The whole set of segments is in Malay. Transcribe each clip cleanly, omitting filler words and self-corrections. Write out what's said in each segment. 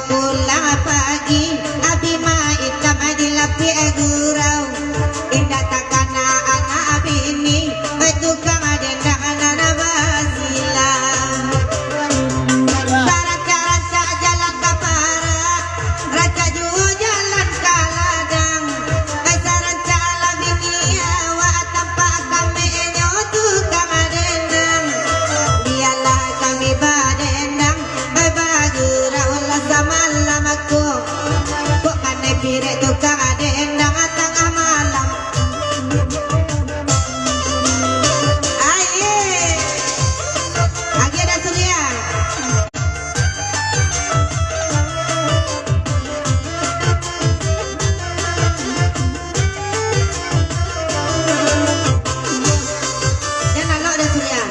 pulang pagi abi mai tamadi lapi agurau indah takana anak bini tukang adendang anak basilang raca jalan kapara raca jauh jalan kaladang saranca labini awa tanpa kami enyo tukang adendang dialah kami badendang bagurau lah sama lamaku kok kane pirek tukang adendang tengah malam aye lagi ada Surya dan lalu ada Surya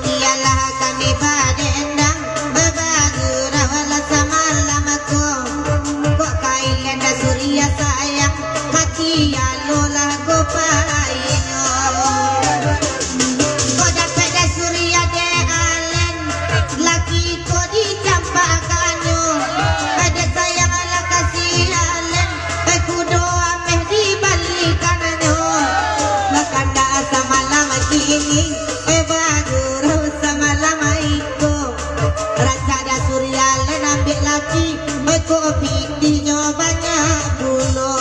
ialah kami badendang babagurau lah sama lamaku kok kailan da Surya sayang hati alolah gopainyo kok dapat da Surya de alen laki ko dicampakanyo ada sayang ala kasih alen kudo ameh dibalikannya makanda sama lama kini bagurau sama lama iko raca da Surya len ambil laki kopi dinyo banyak bulo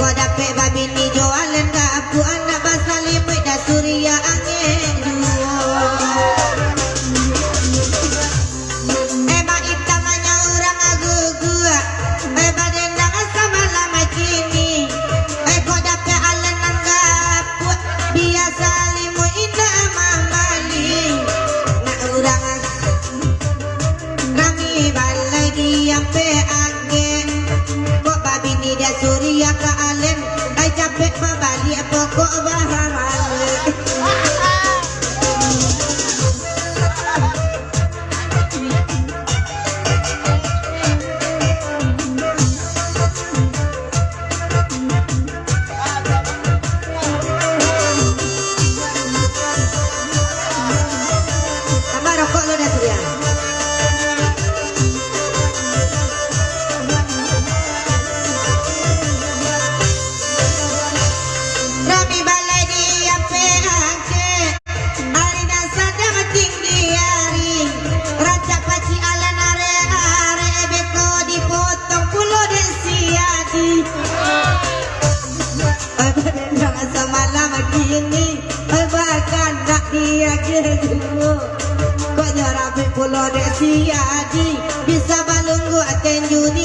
kau dapat babi ni jualan gapu anak basah limit dah suria angin duo. Mak itamanya orang agu-gu, badendang sama lama kini. Kau dapat alenan gapu biasa limu indah mamali. Nak orang rami balai diam pe angin. Kok babi ni dia suria ke alen, capek mabali pokok bahamali. Tambah rokok lo dah suria. Rami balai dia pehake, Arina sadam tinggi hari. Raja paci alan are-are, beko dipotong pulo dan siadi. Badendang semalam kini, bahkan nak dia kedua. Kok nyarapi pulo dan siadi, bisa balunggu aten juni